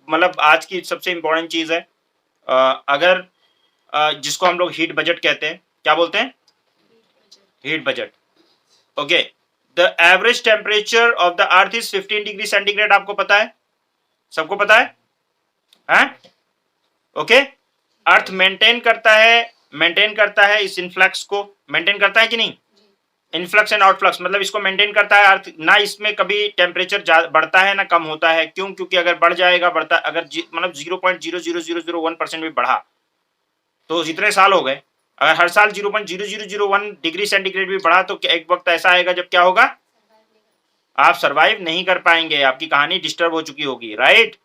मतलब आज की सबसे इंपॉर्टेंट चीज है, अगर जिसको हम लोग हीट बजट कहते हैं, क्या बोलते हैं? Heat budget. Okay, the average temperature of the earth is 15 degree centigrade. आपको पता है? सबको पता है? ओके, अर्थ मेंटेन करता है इस इनफ्लक्स को, मेंटेन करता है कि नहीं? इनफ्लक्स एंड आउटफ्लक्स, मतलब इसको मेंटेन करता है अर्थ, ना इसमें कभी टेम्परेचर बढ़ता है ना कम होता है। क्यों? क्योंकि अगर बढ़ जाएगा, बढ़ता, अगर मतलब 0.00001% भी बढ़ा तो जितने साल हो गए, अगर हर साल 0.0001 डिग्री सेंटीग्रेड भी बढ़ा तो एक वक्त ऐसा आएगा जब क्या होगा? आप सरवाइव नहीं कर पाएंगे, आपकी कहानी डिस्टर्ब हो चुकी होगी, राइट?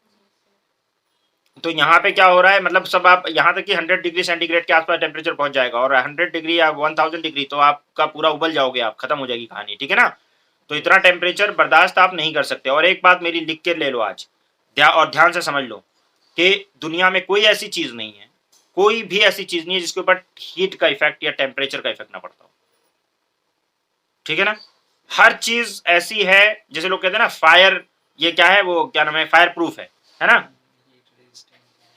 तो यहाँ पे क्या हो रहा है, मतलब सब आप यहाँ तक कि 100 डिग्री सेंटीग्रेड के आसपास टेम्परेचर पहुंच जाएगा, और 100 डिग्री या 1000 डिग्री तो आपका पूरा उबल जाओगे, आप खत्म हो जाएगी कहानी, ठीक है ना? तो इतना टेम्परेचर बर्दाश्त आप नहीं कर सकते। और एक बात मेरी लिख के ले लो आज, और ध्यान से समझ लो कि दुनिया में कोई ऐसी चीज नहीं है, कोई भी ऐसी चीज नहीं है जिसके ऊपर हीट का इफेक्ट या टेम्परेचर का इफेक्ट ना पड़ता हो, ठीक है ना? हर चीज ऐसी है, जैसे लोग कहते हैं ना फायर, ये क्या है, वो क्या नाम है, फायर प्रूफ है ना,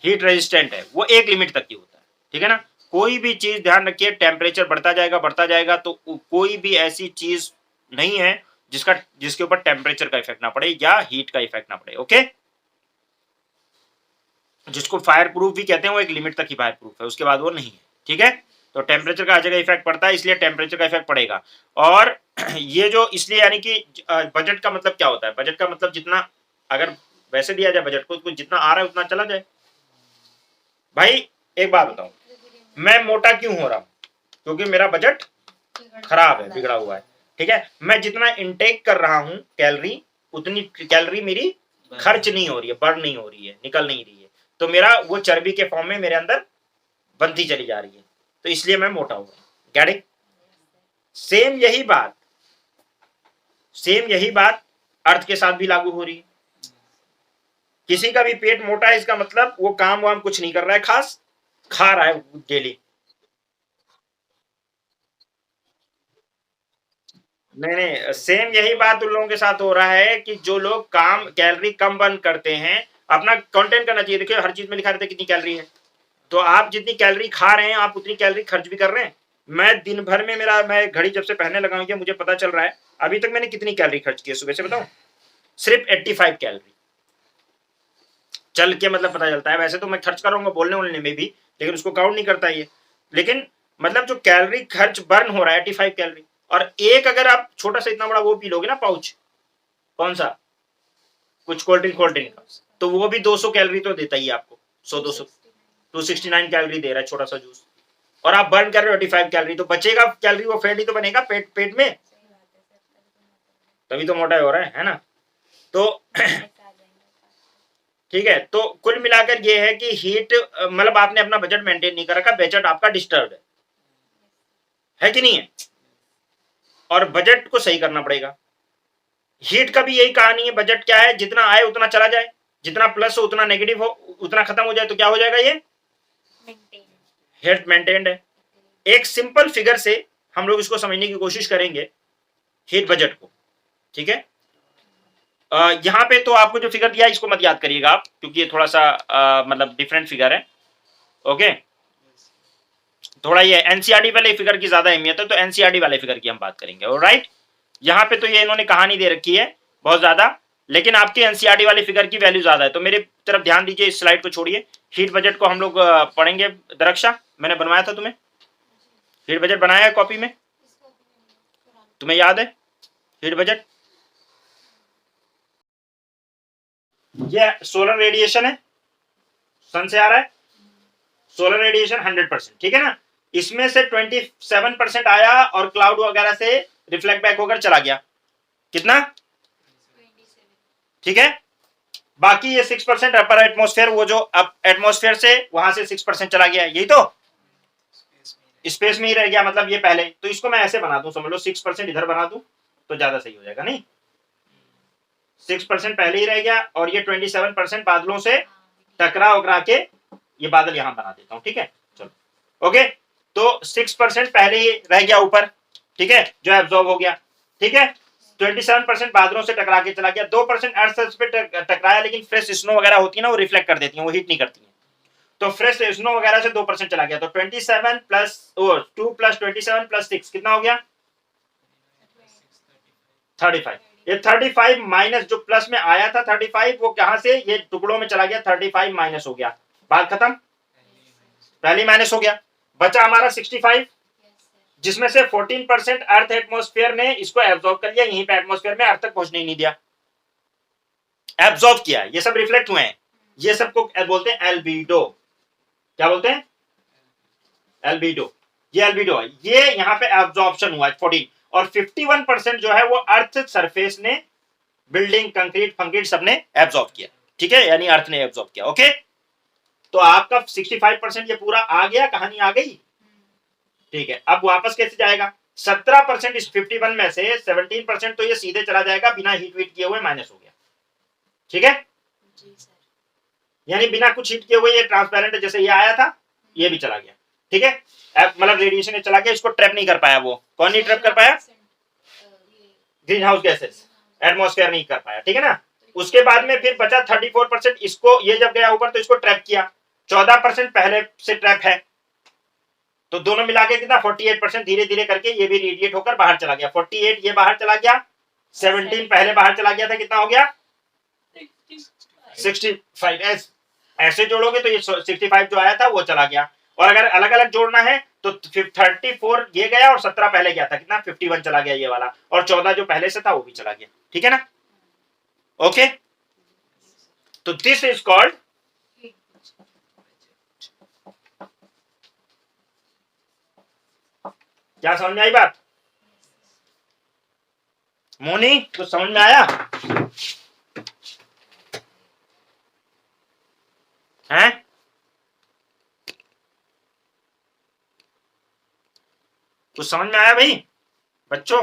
हीट रेजिस्टेंट है, वो एक लिमिट तक की होता है, ठीक है ना? कोई भी चीज ध्यान रखिए, टेम्परेचर बढ़ता जाएगा तो कोई भी ऐसी चीज नहीं है जिसके ऊपर टेम्परेचर का इफेक्ट ना पड़े या हीट का इफेक्ट ना पड़े। ओके, जिसको फायर प्रूफ भी कहते हैं वो एक लिमिट तक ही फायर प्रूफ है, उसके बाद वो नहीं है, ठीक है? तो टेम्परेचर का हर जगह इफेक्ट पड़ता है, इसलिए टेम्परेचर का इफेक्ट पड़ेगा। और ये जो इसलिए यानी कि बजट का मतलब क्या होता है? बजट का मतलब जितना, अगर वैसे दिया जाए बजट को, जितना आ रहा है उतना चला जाए। भाई एक बात बताओ, मैं मोटा क्यों हो रहा हूं? क्योंकि मेरा बजट खराब है, बिगड़ा हुआ है, ठीक है? मैं जितना इनटेक कर रहा हूं कैलोरी, उतनी कैलोरी मेरी खर्च नहीं हो रही है, बर्न नहीं हो रही है, निकल नहीं रही है, तो मेरा वो चर्बी के फॉर्म में मेरे अंदर बनती चली जा रही है, तो इसलिए मैं मोटा हो रहा हूं। Get it? सेम यही बात अर्थ के साथ भी लागू हो रही है। किसी का भी पेट मोटा है, इसका मतलब वो काम वाम कुछ नहीं कर रहा है खास, खा रहा है डेली। नहीं, सेम यही बात उन लोगों के साथ हो रहा है कि जो लोग काम कैलोरी कम बर्न करते हैं, अपना कंटेंट करना चाहिए। देखिए हर चीज में लिखा रहता है कितनी कैलोरी है, तो आप जितनी कैलोरी खा रहे हैं आप उतनी कैलोरी खर्च भी कर रहे हैं। मैं दिन भर में मैं घड़ी जब से पहनने लगा हूं मुझे पता चल रहा है अभी तक मैंने कितनी कैलोरी खर्च की है सुबह से, बताऊं? सिर्फ 85 कैलोरी। चल के मतलब पता चलता है, वैसे तो मैं खर्च करूंगा बोलने बोलने में भी, लेकिन उसको काउंट नहीं करता ये। लेकिन मतलब जो कैलोरी खर्च बर्न हो रहा है 85 कैलोरी, और एक अगर आप छोटा सा इतना बड़ा वो पी लोगे ना पाउच, कौन सा, कुछ कोल्ड ड्रिंक का, तो वो भी 200 कैलोरी तो देता ही आपको, 100-200, 269 कैलोरी दे रहा है छोटा सा जूस, और आप बर्न कर रहे हो 85 कैलोरी, तो बचेगा कैलोरी, वो फैट ही तो बनेगा पेट में, तभी तो मोटा हो रहा है ना? तो ठीक है, तो कुल मिलाकर ये है कि हीट, मतलब आपने अपना बजट मेंटेन नहीं कर रखा, बजट आपका डिस्टर्ब है कि नहीं है? और बजट को सही करना पड़ेगा। हीट का भी यही कहानी है, बजट क्या है, जितना आए उतना चला जाए, जितना प्लस हो उतना नेगेटिव हो, उतना खत्म हो जाए, तो क्या हो जाएगा? ये हीट मेंटेन्ड है। एक सिंपल फिगर से हम लोग इसको समझने की कोशिश करेंगे, हीट बजट को, ठीक है? यहाँ पे तो आपको जो फिगर दिया इसको मत याद करिएगा आप, क्योंकि ये थोड़ा सा मतलब डिफरेंट फिगर है। ओके, थोड़ा ये एनसीईआरटी वाले फिगर की ज्यादा अहमियत है, तो एनसीईआरटी वाले फिगर की हम बात करेंगे। ऑलराइट, यहाँ पे तो ये इन्होंने कहानी दे रखी है बहुत ज्यादा, लेकिन आपके एनसीईआरटी वाले फिगर की वैल्यू ज्यादा है, तो मेरे तरफ ध्यान दीजिए, इस स्लाइड को छोड़िए। हीट बजट को हम लोग पढ़ेंगे। दरक्षा, मैंने बनवाया था तुम्हें, हीट बजट बनाया है कॉपी में, तुम्हें याद है हीट बजट? ये सोलर रेडिएशन है, सन से आ रहा है सोलर रेडिएशन 100%, ठीक है ना? इसमें से 27% आया और क्लाउड वगैरह से रिफ्लेक्ट बैक होकर चला गया, कितना? ठीक है, बाकी ये 6% अपर एटमॉस्फेयर, वो जो एटमॉस्फेयर से वहां से 6% चला गया, यही तो स्पेस में ही रह गया, मतलब ये पहले। तो इसको मैं ऐसे बना दूं, समझ लो 6% इधर बना दूं तो ज्यादा सही हो जाएगा। नहीं, 6% पहले ही रह गया, और ये 27% बादलों से टकरा उकरा के ये बादल यहां बना देता हूं, ठीक है? चलो ओके, तो 6% पहले ही रह गया ऊपर, ठीक है, जो एब्जॉर्ब हो गया, ठीक है? 27% बादलों से टकरा के चला गया, 2% अर्थ सरफेस पे टकराया, लेकिन फ्रेश स्नो वगैरह होती है ना, वो रिफ्लेक्ट कर देती है, वो हीट नहीं करती है। तो फ्रेश स्नो वगैरह से 2% चला गया, तो 27 प्लस 2 प्लस 27 प्लस 6 कितना हो गया? 35। ये 35 माइनस जो प्लस में आया था 35, वो कहां से ये टुकड़ों में चला गया, 35 माइनस हो गया, बात खत्म, पहले माइनस हो गया, बचा हमारा 65, जिसमें से 14% अर्थ एटमॉस्फेयर ने इसको एब्जॉर्ब कर लिया, यहीं पे एटमॉस्फेयर में अर्थ तक पहुंचने ही नहीं दिया, एब्जॉर्ब किया, ये सब रिफ्लेक्ट हुए हैं, ये सबको बोलते हैं एल्बिडो। क्या बोलते हैं? एल्बिडो। ये एल्बिडो है, ये यहां पे एब्जॉर्प्शन हुआ 14, और 51% जो है वो अर्थ सरफेस ने, बिल्डिंग, कंक्रीट फंक्रीट सबने एब्जॉर्ब किया, ठीक है, यानी अर्थ ने एब्जॉर्ब किया। ओके, तो आपका 65% ये पूरा आ गया, कहानी आ गई, ठीक है। अब वापस कैसे जाएगा? 17% इस 51 में से 17% तो ये सीधे चला जाएगा, बिना हीट वीट किए हुए माइनस हो गया, ठीक है जी सर, यानी बिना कुछ हीट किए हुए ये ट्रांसपेरेंट है, जैसे ये आया था ये भी चला गया, ठीक है, मतलब रेडिएशन ने चला गया, इसको ट्रैप नहीं कर पाया, वो कौन नहीं ट्रैप कर पाया? ग्रीन हाउस गैसेस, एटमॉस्फेयर नहीं कर पाया, ठीक है ना। उसके बाद में फिर बचा 34%, इसको, ये जब गया ऊपर तो इसको ट्रैप किया, 14% पहले से ट्रैप है, तो दोनों मिला के कितना 48%, धीरे धीरे करके ये भी रेडिएट होकर बाहर चला गया, 48 ये बाहर चला गया, 17 पहले बाहर चला गया था, कितना हो गया 65, ऐसे जोड़ोगे तो ये 65 जो आया था वो चला गया, और अगर अलग अलग जोड़ना है तो 34 ये गया और 17 पहले गया था, कितना 51 चला गया ये वाला, और 14 जो पहले से था वो भी चला गया, ठीक है ना। ओके, तो दिस इज कॉल्ड, क्या समझ में आई बात? मोनी कुछ समझ में आया है? कुछ समझ में आया भाई बच्चों?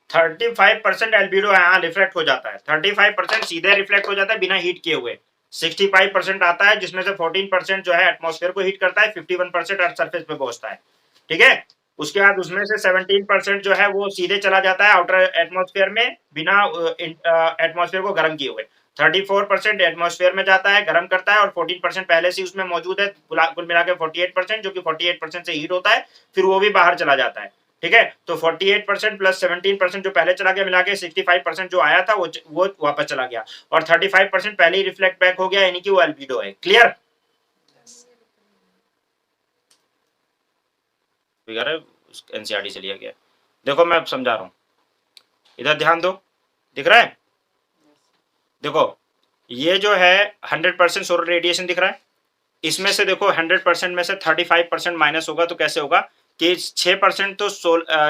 35% एल्बिडो यहाँ रिफ्लेक्ट हो जाता है, 35% सीधे रिफ्लेक्ट हो जाता है बिना हीट किए हुए, 65% आता है जिसमें से 14% जो है एटमॉस्फेयर को हीट करता है, 51% अर्थ सरफेस पे पहुंचता है, ठीक है। उसके बाद उसमें से 17% जो है वो सीधे चला जाता है आउटर एटमॉस्फेयर में, बिना एटमॉस्फेयर को गर्म किए हुए, 34% एटमॉस्फेयर में जाता है, गर्म करता है, और 14% पहले से उसमें मौजूद है, कुल मिला के 48%, जो कि 48% से हीट होता है, फिर वो भी बाहर चला जाता है, ठीक है। तो 48% प्लस 17% जो पहले चला गया, मिला के 65% जो आया था वो वापस चला गया, और 35% पहले ही रिफ्लेक्ट बैक हो गया, यानी कि वो एल्बिडो है। क्लियर? एनसीईआरटी से लिया गया, देखो मैं अब समझा रहा हूं, इधर ध्यान दो, दिख रहा है? देखो ये जो है 100% सोलर रेडिएशन दिख रहा है, इसमें से देखो 100% में से 35% माइनस होगा, तो कैसे होगा कि 6% तो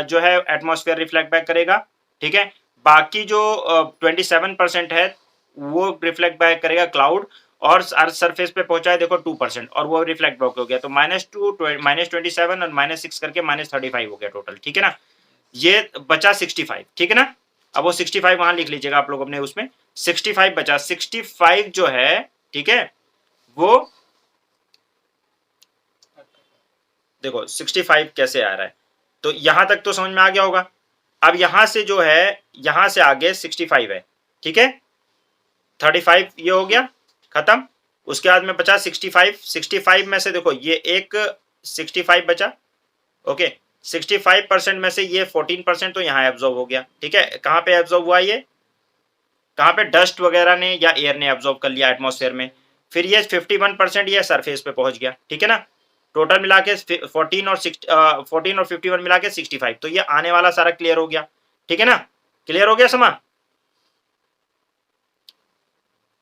जो है एटमॉस्फेयर रिफ्लेक्ट बैक करेगा, ठीक है, बाकी जो 27% है वो रिफ्लेक्ट बैक करेगा क्लाउड, और अर्थ सरफेस पे पहुंचा है देखो 2%, और वो रिफ्लेक्ट बैक हो गया, तो -2 -27 और -6 करके -35 हो गया टोटल, ठीक है ना। ये बचा 65, ठीक है ना। अब वो 65 वहां लिख लीजिएगा आप लोग अपने उसमें, 65 बचा, 65 जो है, ठीक है, वो देखो 65 कैसे आ रहा है, तो यहां तक तो समझ में आ गया होगा। अब यहां से जो है, यहां से आगे 65 है, ठीक है, 35 ये हो गया खत्म, उसके बाद में बचा 65, 65 में से देखो ये एक 65 बचा, ओके, 65% में से ये 14% तो यहाँ एब्जॉर्ब हो गया, ठीक है, कहां पे एब्जॉर्ब हुआ, ये कहां पे, डस्ट वगैरह ने या एयर ने एब्जॉर्ब कर लिया एटमॉस्फेयर में, फिर ये 51% ये सरफेस पे पहुंच गया, ठीक है ना। टोटल मिला के 14 और 51 मिला के 65, तो ये आने वाला सारा क्लियर हो गया, ठीक है ना। क्लियर हो गया समा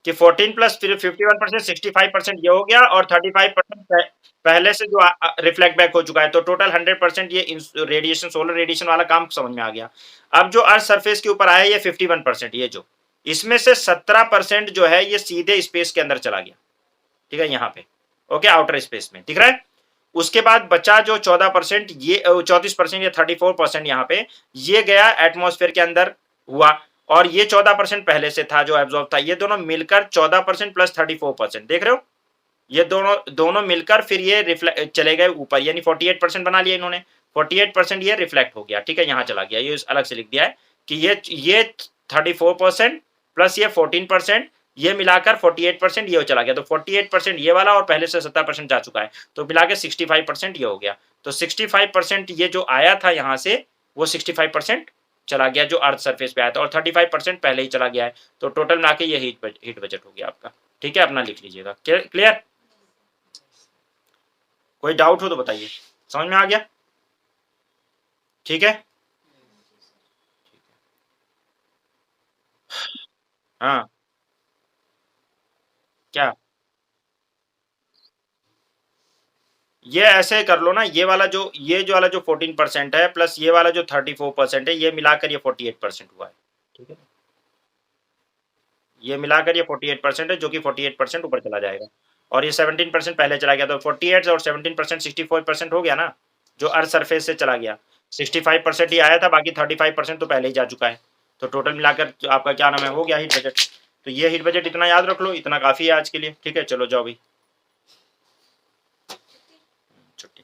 कि 14 प्लस 51% 65% ये हो गया, और 35% पहले से जो रिफ्लेक्ट बैक हो चुका है, तो टोटल 100% ये रेडिएशन, सोलर रेडिएशन वाला काम समझ में आ गया। अब जो अर्थ सरफेस के ऊपर आया ये 51%, ये जो इसमें से 17% जो है ये सीधे स्पेस के अंदर चला गया, ठीक है, यहाँ पे, ओके, आउटर स्पेस में दिख रहा है। उसके बाद बचा जो 14%, ये 34% या 34% यहाँ पे ये गया एटमॉस्फेयर के अंदर हुआ, और ये 14% पहले से था जो एब्जॉर्ब था, ये दोनों मिलकर 14% प्लस 34%, देख रहे हो, ये दोनों दोनों मिलकर फिर ये रिफ्लेक्ट चले गए ऊपर, यानी 48% बना लिया इन्होंने, 48% ये रिफ्लेक्ट हो गया, ठीक है, यहाँ चला गया, ये अलग से लिख दिया है कि ये 34% प्लस ये 14%, ये मिलाकर 48% ये चला गया, तो 48% ये वाला और पहले से 70% जा चुका है, तो मिला के 65% ये हो गया, तो 65% ये जो आया था यहाँ से वो 65% चला गया जो अर्थ सरफेस पे आया था, और 35% पहले ही चला गया है, तो टोटल मिला के ये हीट बजट हो गया आपका, ठीक है, अपना लिख लीजिएगा, क्लियर। कोई डाउट हो तो बताइए, समझ में आ गया, ठीक है। हाँ, क्या, ये ऐसे कर लो ना, ये जो वाला जो 14% है प्लस ये वाला जो 34% है, ये मिलाकर ये 48% हुआ है, ठीक है, ये मिलाकर ये 48% है, जो कि 48% ऊपर चला जाएगा, और ये 17% पहले चला गया, तो 48 और 17% 64% हो गया ना, जो अर्थ सरफेस से चला गया, 65% ही आया था, बाकी 35% तो पहले ही जा चुका है, तो टोटल मिलाकर आपका क्या नाम है, हो गया हीट बजट। तो ये हीट बजट इतना याद रख लो, इतना काफी है आज के लिए, ठीक है, चलो जाओ भाई, छुट्टी,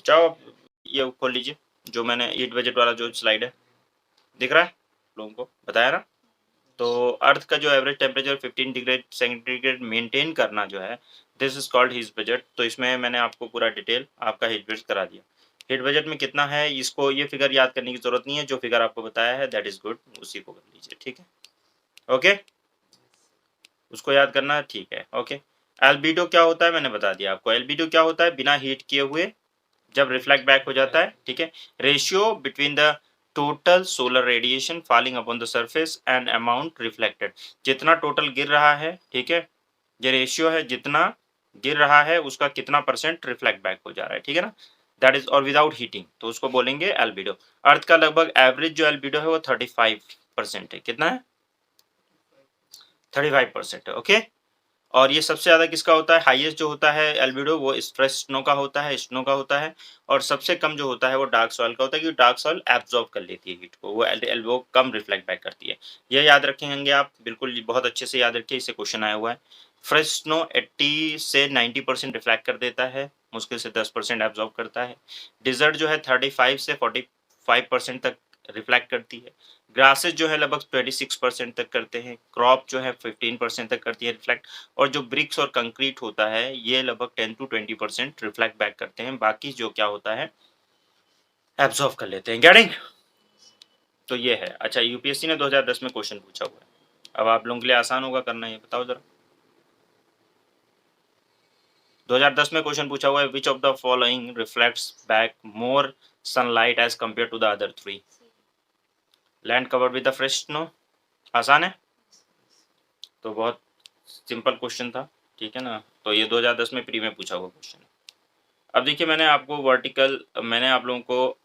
जाओ अब, ये खोल लीजिए जो मैंने हीट बजट वाला जो स्लाइड है, दिख रहा है लोगों को, बताया ना। तो अर्थ का जो average temperature 15 degree centigrade maintain करना जो है, this is called heat budget. तो इसमें मैंने आपको पूरा डिटेल आपका हीट बजट करा दिया, हीट बजट में कितना है, इसको ये फिगर याद करने की जरूरत नहीं है, जो फिगर आपको बताया है दैट इज गुड, उसी को कर लीजिए, ठीक है, ओके, उसको याद करना है, ठीक है, ओके। एल्बिडो क्या होता है मैंने बता दिया आपको, एल्बिडो क्या होता है, बिना हीट किए हुए जब रिफ्लेक्ट बैक हो जाता है, ठीक है, ratio between the total solar radiation falling upon the surface and amount reflected, जितना टोटल गिर रहा है, ठीक है, ये रेशियो है, जितना गिर रहा है उसका कितना परसेंट रिफ्लेक्ट बैक हो जा रहा है, ठीक है ना, दैट इज, और विदाउट हीटिंग, तो उसको बोलेंगे एल्बिडो। अर्थ का लगभग एवरेज जो एल्बिडो है वो 35% है, कितना है, 35% है, ओके। और ये सबसे ज़्यादा किसका होता है, हाईएस्ट जो होता है एल्बिडो वो फ्रेश स्नो का होता है, स्नो का होता है, और सबसे कम जो होता है वो डार्क सॉइल का होता है, क्योंकि डार्क सॉइल एब्जॉर्ब कर लेती है हीट को, वो कम रिफ्लेक्ट बैक करती है, ये याद रखेंगे आप बिल्कुल, बहुत अच्छे से याद रखिए, इससे क्वेश्चन आया हुआ है। फ्रेश स्नो 80 से 90% रिफ्लेक्ट कर देता है, मुश्किल से 10% एब्जॉर्ब करता है, डिजर्ट जो है 35 से 45% तक रिफ्लेक्ट करती है, ग्रासेस जो है लगभग 26% तक करते हैं, क्रॉप जो है 15% तक करती है रिफ्लेक्ट, और जो ब्रिक्स और कंक्रीट होता है ये लगभग 10 to 20% रिफ्लेक्ट बैक करते हैं, बाकी जो क्या होता है एब्जॉर्व कर लेते हैं, गेटिंग। तो ये है, अच्छा यूपीएससी ने 2010 में क्वेश्चन पूछा हुआ है, अब आप लोगों के लिए आसान होगा करना, ये बताओ जरा, 2010 में क्वेश्चन पूछा हुआ है, which of the following reflects back more sunlight as compare to the other three, land covered with the fresh snow, आसान है, तो बहुत सिंपल क्वेश्चन था, ठीक है ना, तो ये 2010 में प्री में पूछा हुआ क्वेश्चन है। अब देखिए मैंने आपको वर्टिकल, मैंने आप लोगों को